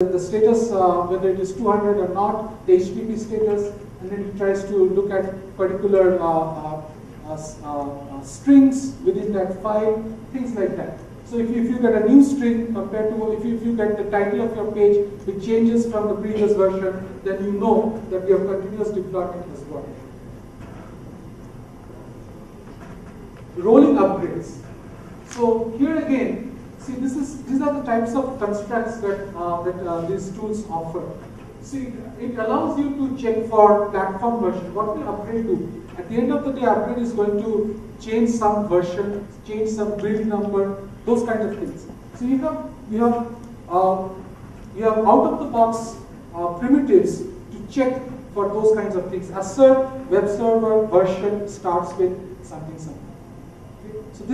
the status, whether it is 200 or not, the HTTP status, and then it tries to look at particular strings within that file, things like that. So if you get a new string compared to, if you get the title of your page which changes from the previous version, then you know that your continuous deployment has worked. Rolling upgrades. So here again, see, these are the types of constructs that these tools offer. See, it allows you to check for platform version. What will upgrade do? At the end of the day, upgrade is going to change some version, change some build number, those kinds of things. So you have out of the box primitives to check for those kinds of things. Assert web server version starts with something. Okay? So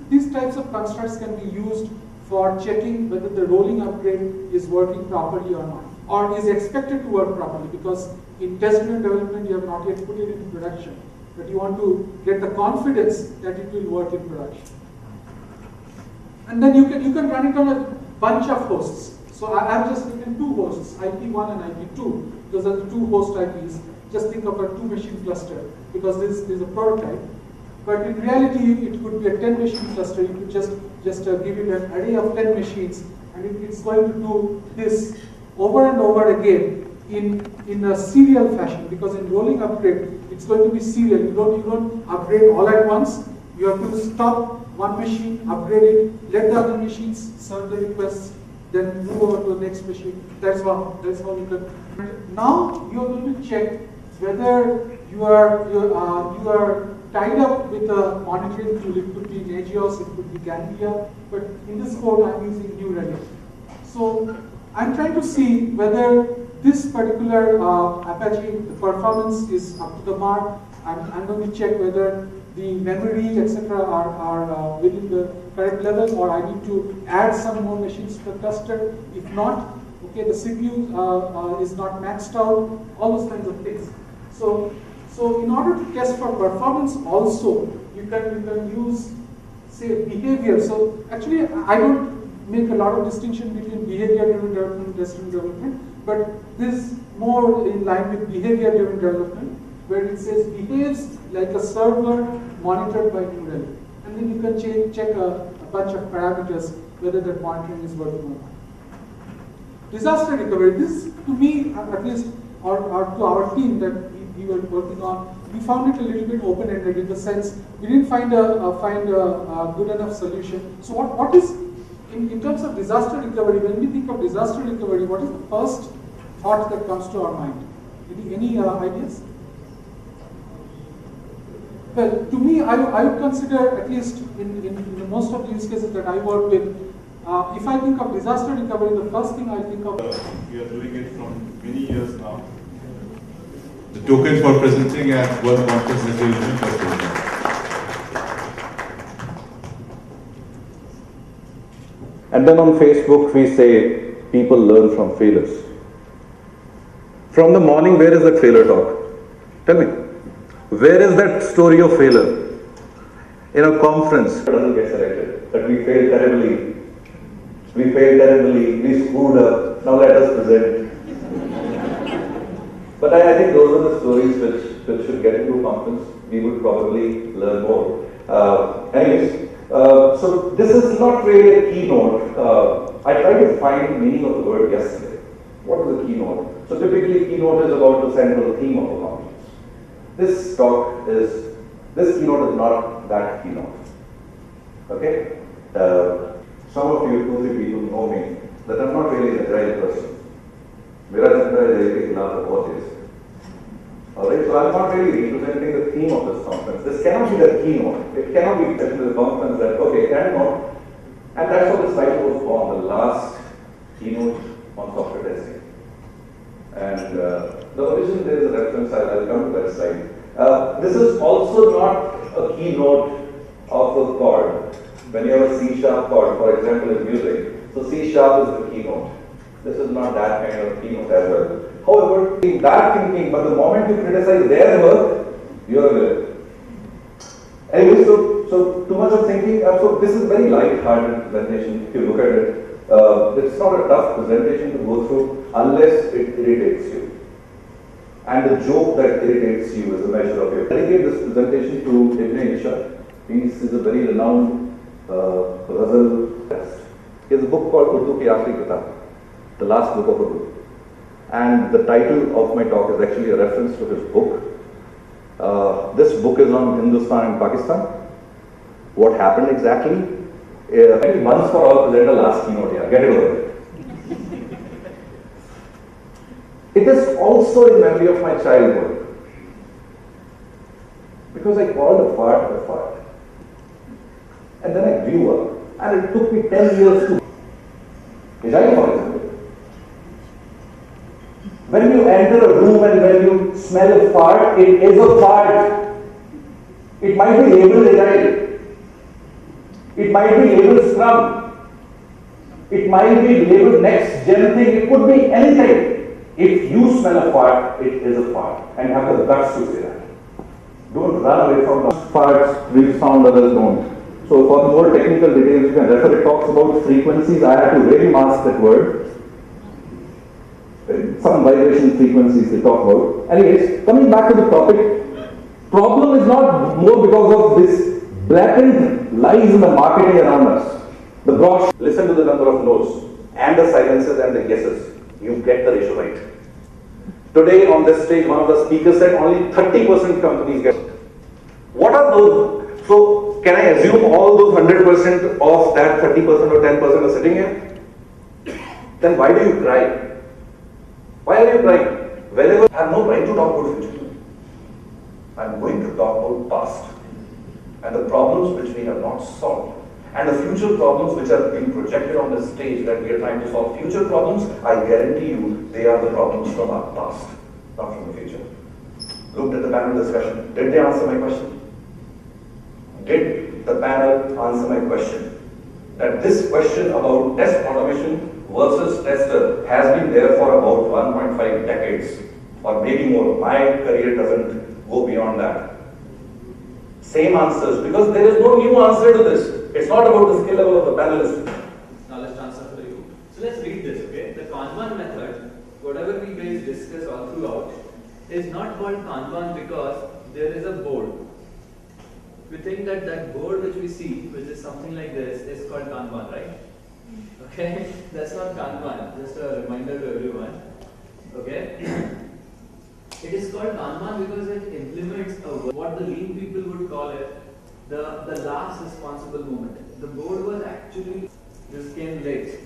these types of constructs can be used for checking whether the rolling upgrade is working properly or not, or is expected to work properly, because in test-driven development you have not yet put it into production, but you want to get the confidence that it will work in production. And then you can run it on a bunch of hosts. So I've just written two hosts, IP1 and IP2. Those are the two host IPs. Just think of a 2-machine cluster, because this is a prototype. But in reality, it could be a 10-machine cluster. You could just give it an array of 10 machines, and it's going to do this over and over again in a serial fashion, because in rolling upgrade, it's going to be serial. You don't upgrade all at once. You have to stop one machine, upgrade it, let the other machines serve the requests, then move over to the next machine. That's how you can. Now you are going to check whether you are tied up with a monitoring tool. It could be Nagios, it could be Ganglia, but in this code I'm using New Relic. So I'm trying to see whether this particular Apache, the performance is up to the mark. I'm going to check whether the memory, etc. are within the correct levels, or I need to add some more machines to the cluster. If not, okay, the CPU is not maxed out, all those kinds of things. So in order to test for performance also, you can use, say, behavior. So actually, I don't make a lot of distinction between behavior-driven development and test-driven development, but this is more in line with behavior-driven development, where it says behaves like a server monitored by New Relic. And then you can check a bunch of parameters whether that monitoring is working or not. Disaster recovery. This, to me, at least, or to our team that we were working on, we found it a little bit open-ended, in the sense we didn't find a good enough solution. So what is, in terms of disaster recovery, when we think of disaster recovery, what is the first thought that comes to our mind? Any ideas? Well, to me, I would consider, at least in most of the use cases that I work with, if I think of disaster recovery, the first thing I think of... We are doing it from many years now. The tokens for presenting at World Conference Resolution. And then on Facebook, we say people learn from failures. From the morning, where is that failure talk? Tell me. Where is that story of failure? In a conference, it doesn't get selected, that we failed terribly. We screwed up, now let us present. But I think those are the stories which should get into a conference. We would probably learn more. Anyways, so this is not really a keynote. I tried to find the meaning of the word yesterday. What is a keynote? So typically keynote is about the central theme of a conference. This keynote is not that keynote. Okay? Some of you, 2-3 people know me, that I'm not really an agile person. Alright, so I'm not really representing the theme of this conference. This cannot be the keynote. It cannot be said to the conference that, okay, keynote. And that's how this title was born, the last keynote on software testing. And the origin, there is a reference, I'll come to that slide. This is also not a keynote of a chord. When you have a C# chord, for example, in music, so C# is the keynote. This is not that kind of keynote as well. However, in that thinking, but the moment you criticize their work, you are a villain. Anyway, so too much of thinking, so this is very light-hearted presentation if you look at it. It's not a tough presentation to go through unless it irritates you. And the joke that irritates you is a measure of your. I dedicate this presentation to Ibn Isha. He is a very renowned ghazal artist. He has a book called Urdu Ki Aakhri Kitab, the last book of Urdu. And the title of my talk is actually a reference to his book. This book is on Hindustan and Pakistan. What happened exactly? Maybe once for all, present the last keynote here. Get it over. It is also in memory of my childhood. Because I called a fart. And then I grew up. And it took me 10 years to. Vijay, for example. When you enter a room and when you smell a fart, it is a fart. It might be labeled agile. It might be labeled scrum. It might be labeled next gen thing. It could be anything. If you smell a fart, it is a fart. And have the guts to say that. Don't run away from the farts. We've found others don't. So for more technical details, you can refer. It talks about frequencies. I had to really mask that word. Some vibration frequencies they talk about. Anyways, coming back to the topic, problem is not more because of this blatant lies in the marketing around us. The broad, listen to the number of no's and the silences and the yeses. You get the ratio right. Today on this stage, one of the speakers said only 30% companies get. What are those? So can I assume all those 100% of that 30% or 10% are sitting here? Then why do you cry? Why are you crying? Whenever I have no right to talk about future. I am going to talk about past and the problems which we have not solved. And the future problems which are being projected on the stage that we are trying to solve. Future problems, I guarantee you, they are the problems from our past, not from the future. Looked at the panel discussion. Did they answer my question? Did the panel answer my question? That this question about test automation versus tester has been there for about 1.5 decades or maybe more. My career doesn't go beyond that. Same answers, because there is no new answer to this. It's not about the skill level of the panelists. Knowledge transfer for you. So let's read this, okay? The Kanban method, whatever we guys discuss all throughout, is not called Kanban because there is a board. We think that that board which we see, which is something like this, is called Kanban, right? Okay? That's not Kanban. Just a reminder to everyone. Okay? It is called Kanban because it implements what the lean people would call it the last responsible moment. The board was actually, this came late.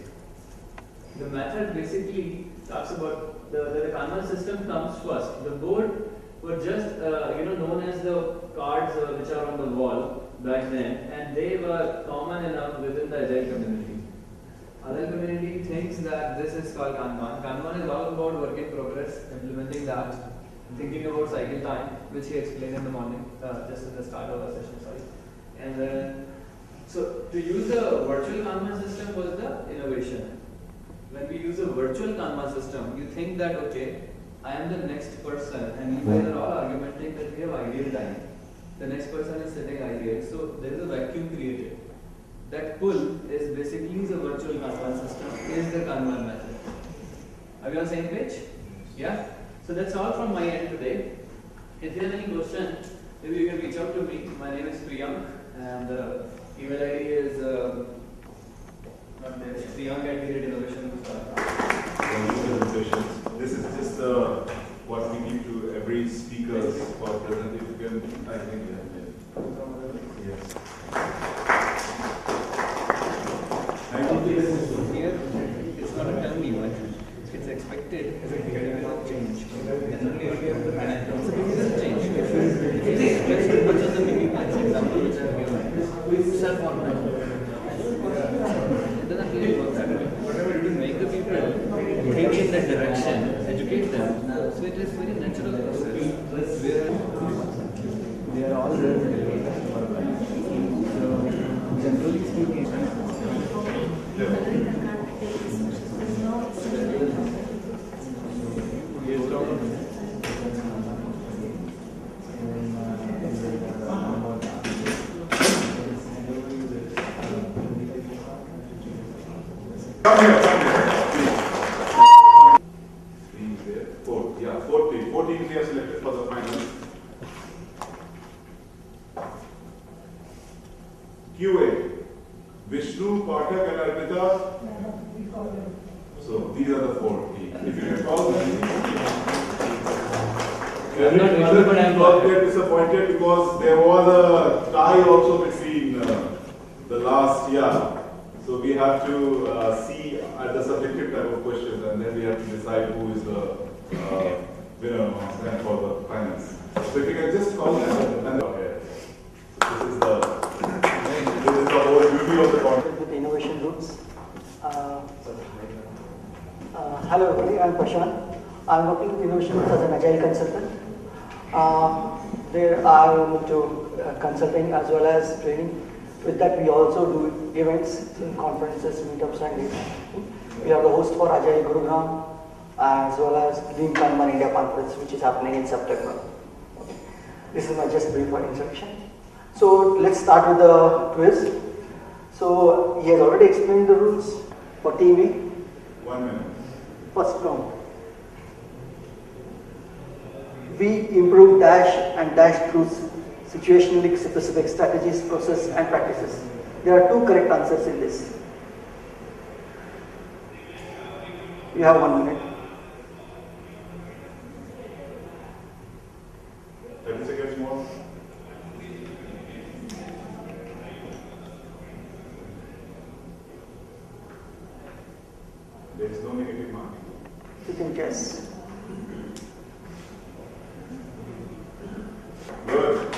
The method basically talks about the Kanban system comes first. The board were just known as the cards which are on the wall back then, and they were common enough within the Agile community. Agile community thinks that this is called Kanban. Kanban is all about work in progress, implementing that, thinking about cycle time, which he explained in the morning, just at the start of our session, sorry. And then, so to use the virtual Kanban system was the innovation. When we use a virtual Kanban system, you think that, okay, I am the next person, and you guys are all argumenting that we have ideal time. The next person is sitting ideal, so there is a vacuum created. That pull is basically the virtual Kanban system, is the Kanban method. Are we on the same page? Yeah? So that's all from my end today. If you have any question, maybe you can reach out to me. My name is Priyank, and email ID is not there. Priyank@innovation.com. This is just what we give to every speaker for presentation. I think yes. Here, it's not a term even. It's expected it will change. And only if you have the management. It's a business change. It is expressed much of the mini plans example which I have given. Self-organized. It doesn't really work that way. Whatever you do, make the people think in that direction, educate them. So it is very natural process. We are all there to so generally speaking. Vishnu, Pathak and Arpita. So these are the 4 teams. If you can call them. I'm not Vishnu, but I'm not get disappointed because there was a tie also between the last year. So we have to see at the subjective type of questions, and then we have to decide who is the winner and for the finals. So if you can just call them and okay. So this is the whole beauty of the contest. With innovation roots. Hello everybody, I'm Prashant. I'm working with innovation roots as an agile consultant. There I'm into consulting as well as training. With that, we also do events, conferences, meetups, and we are the host for Agile Gurugram as well as Lean Kanban India Conference, which is happening in September. Okay. This is my just brief introduction. So let's start with the quiz. So he has already explained the rules for Team A. 1 minute. First round. We improve dash and dash through situationally specific strategies, process and practices. There are 2 correct answers in this. You have 1 minute. 30 seconds more. There is no negative mark. You can guess. Good.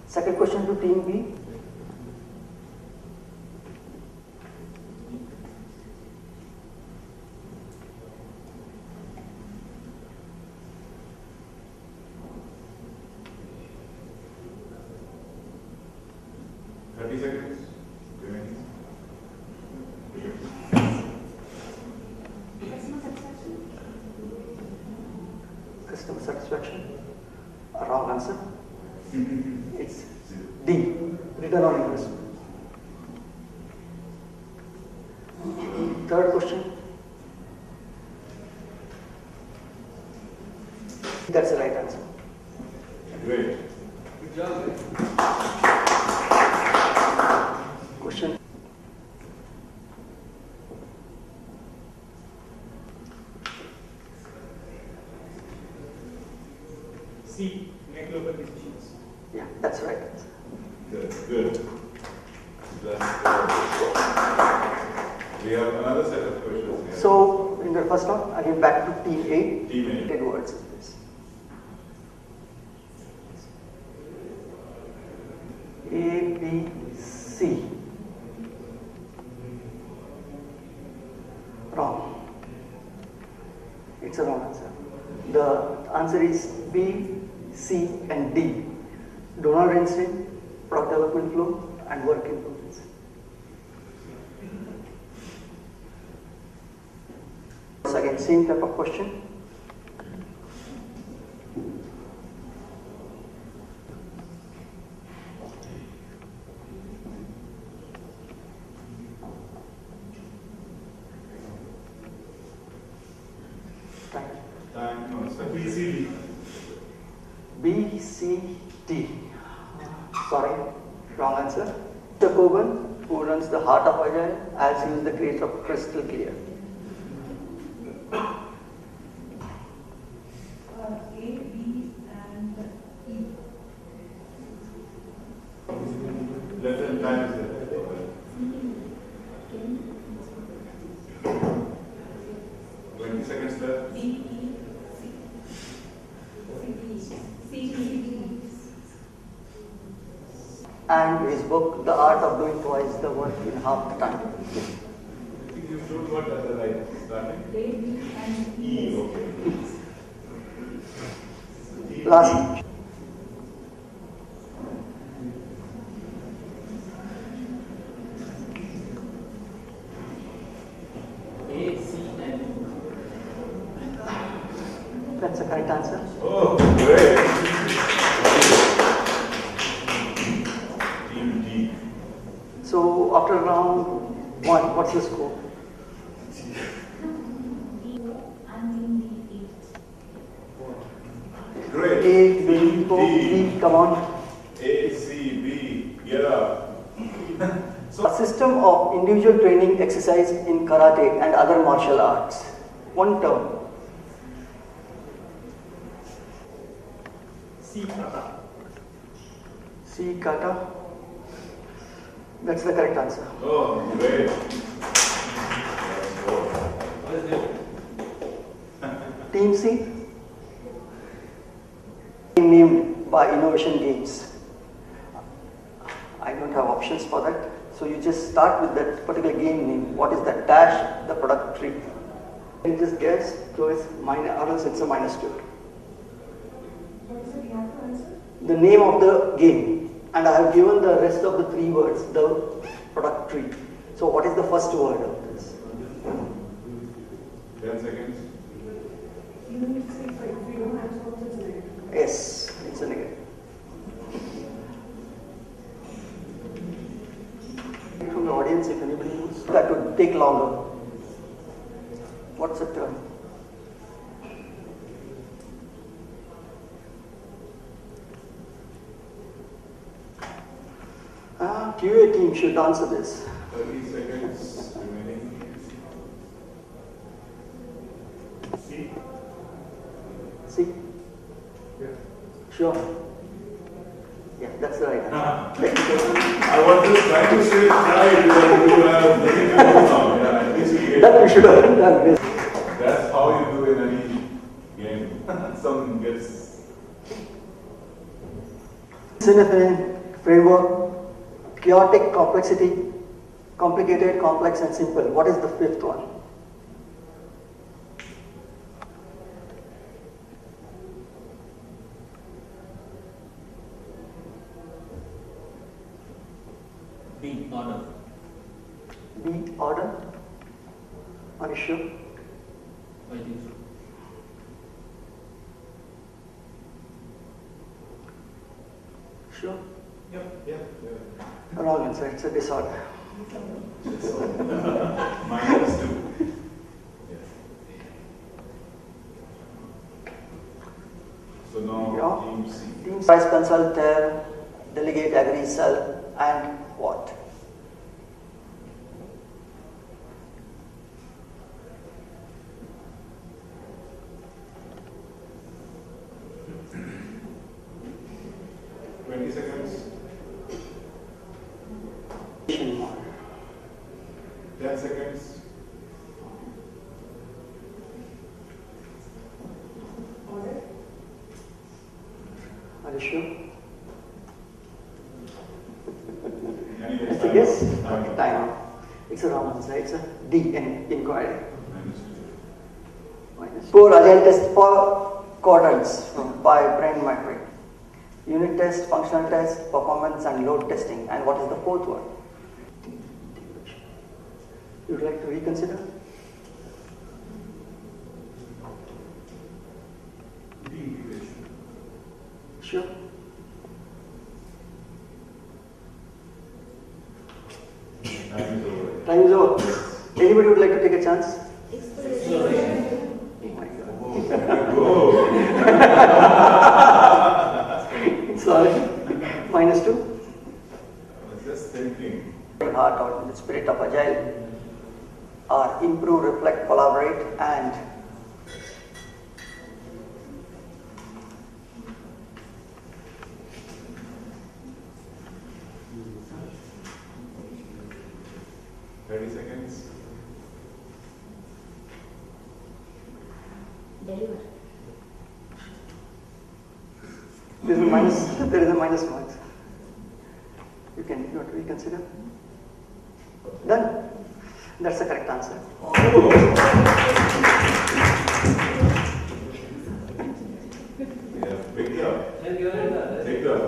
Second question to Team B. Customer satisfaction. A wrong answer. It's D. Return on investment. Third question. That's the right answer. Great. Good job. Question. C. Make global decisions. Yeah, that's right answer. Good. Good. We have another set of questions here. So, in the first round, again back to Team A. Team A. 10 words in this. A, B, C. Wrong. It's a wrong answer. The answer is B, C, and D. Donald Einstein, product development flow, and work improvements. So again, same type of question. Time, no, it's BCD. B, C, D. Sorry, wrong answer. Mr. Coben, who runs the heart of Agile, has used the creator of crystal clear. A, B, and E. Less than time is there. 20 seconds left. D, E, C. C, D. And his book, The Art of Doing Twice the Work in Half the Time. You showed what at the right starting. A, B, and E, okay. E, Last. A, C, and That's the correct answer. Oh, great. Team D. So after round 1, what's the score? Great. A, B, 4, D. B, come on. A, Yeah. A system of individual training exercise in karate and other martial arts. One term. C kata. That's the correct answer. Oh, great. What is it? Team C. Named by Innovation Games. I don't have options for that. So you just start with that particular game name. What is that dash, the product tree? And just guess, so it's minus, or else it's a -2. What is it you have to answer? The name of the game. And I have given the rest of the 3 words, the product tree. So what is the first word of this? 10 seconds. You need to say if you don't answer what is it. Yes, it's a negative. From the audience, if anybody knows, that would take longer. What's the term? QA team should answer this. 30 seconds remaining. C. See? Yeah. Sure. Yeah, that's the right answer. I was just trying to say try because you have nothing to do now. Yeah, at least you get That we should have done this. That's how you do in any game. Some gets. Cinefin framework, chaotic complexity, complicated, complex, and simple. What is the 5th one? B, order. B, order. Are you sure? I think so. Sure. Yeah. Wrong answer. It's a disorder. -2. Yes. So now Yeah. team C. Team size consult, delegate, agree, sell, and what? Seconds. 10 seconds. Order. Are you sure? Anyway, It's a guess? Okay, time out. It's a wrong answer. It's a D, inquiry. Four agile test for quadrants by Brain Metric. Unit test, functional test, performance and load testing. And what is the 4th one? You'd like to reconsider? Sure. Time is over. Anybody would like to take a chance? Exploration. Oh my God. Go. Sorry. -2. I was just thinking. Heart out in the spirit of agile are improve, reflect, collaborate, and Seconds. Deliver. there is a minus mark. You can reconsider. Done. That's the correct answer. Yeah, pick it up. Then you are in the Take it up.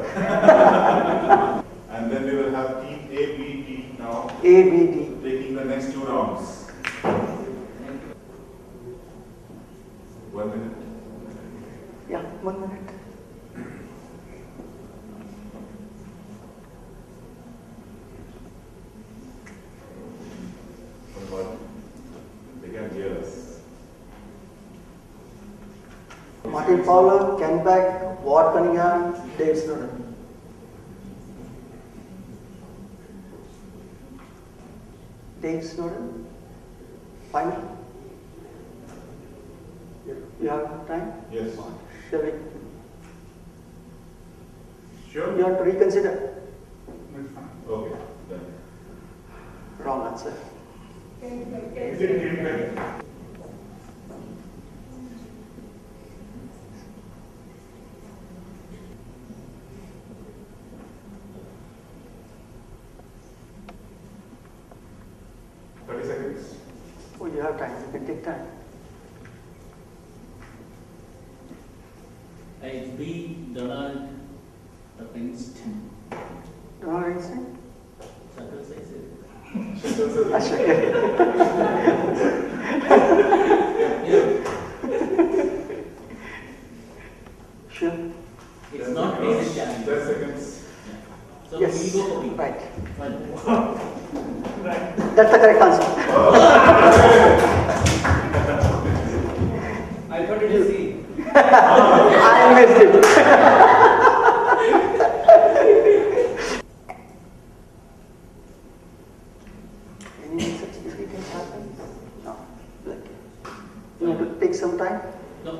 And then we will have team A, B, D now A, B, D. taking the next 2 rounds. 1 minute. Yeah, 1 minute. They can hear us. Martin Fowler, Ken Beck, Ward Cunningham, Dave Snowden. Dave Snowden? Final? You have time? Yes. Shall we? Sure? You have to reconsider. Okay, done. Wrong answer. Seconds. Oh, you have time. You can take time. It's B. Donald Princeton. Donald Einstein? Shuttle says it. Sure. It's not A. 10 seconds. So Yes. we go for B. Right. Fine. That's the correct answer. I thought it is C. I missed it. Any such difficult happen? No. Like, you want to take some time? No.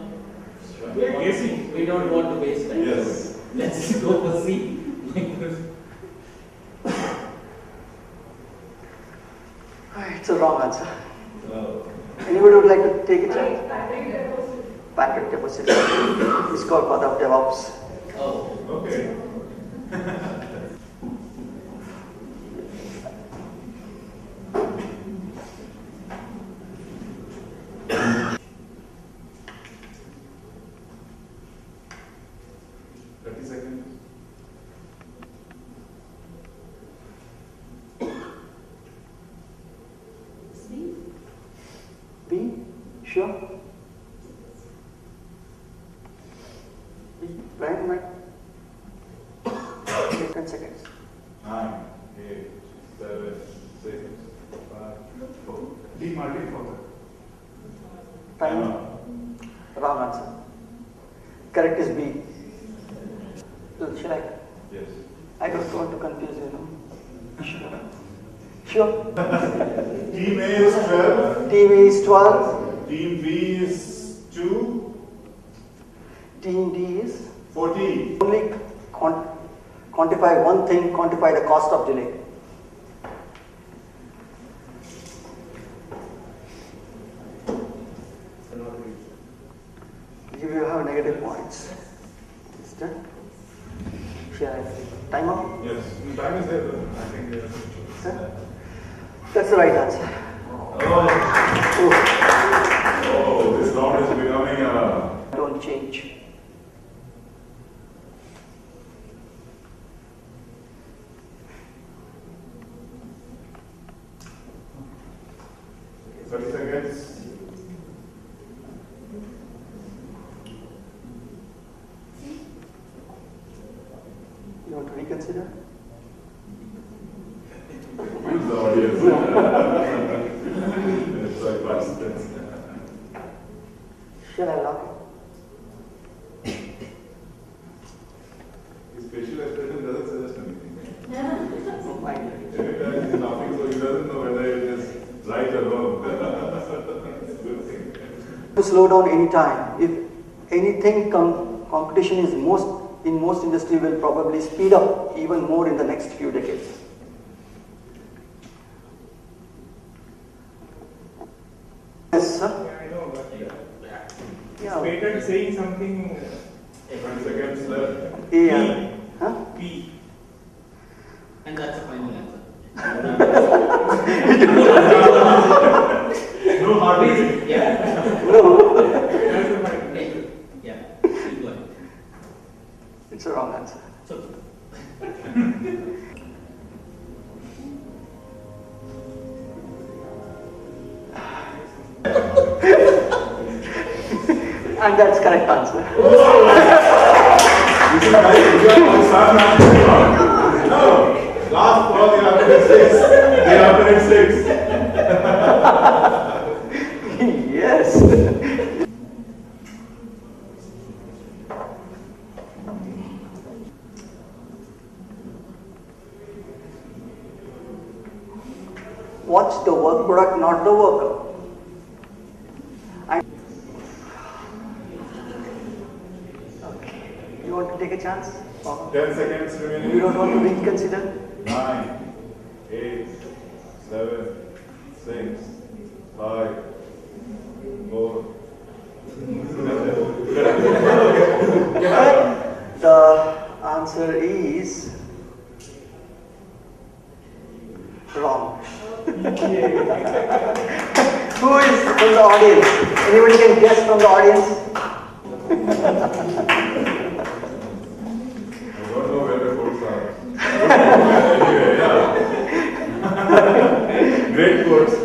We don't want to waste time. Yes. Let's go for C. It's a wrong answer. Oh. Anybody would like to take a chance? Patrick deposit. It's called part of DevOps. Oh. Okay. 30 seconds. B? Sure? B? Brian, Mike? 10 seconds. 9, 8, 7, 6, 5, 4. D. Martin Fowler. Time? Wrong answer. Correct is B. So, shall I? Yes. I don't want to confuse you, no? Sure. Team A is 12. Team A is 12. Team B is 2. Team D is? 14. Only quantify one thing, quantify the cost of delay. You have negative points. Is that? Shall I? Time out? Yes. Time is there, though. I think yes. Sir? That's the right answer. Oh. Oh, this round is becoming a. Don't change. Okay, 30 seconds. You want to reconsider? Use the audience. It's like participants. Shall I lock His facial expression doesn't suggest anything. it? Oh, fine. Every time he's laughing, so he doesn't know whether it is right or wrong. It's a good thing. To slow down any time. If anything, competition is in most industry will probably speed up even more in the next few decades. Yes, sir. Yeah, I know, but Yeah. patent saying something 20 seconds left. Yeah. Huh? P. And that's the final answer. No hard reason. Yeah. No. that's the point. Yeah. Keep going. It's a wrong answer. So, And that's correct answer. This is like you are on star match. No. Last call, they are in 6. They are in 6. Yes. watch the work product, not the worker. And okay, you want to take a chance? Or 10 seconds remaining. you don't want to reconsider? 9, 8, 7, 6, 5, 4. The answer is wrong. Who is from the audience? Anybody can guess from the audience? I don't know where the quotes are. Anyway, yeah. Great quotes.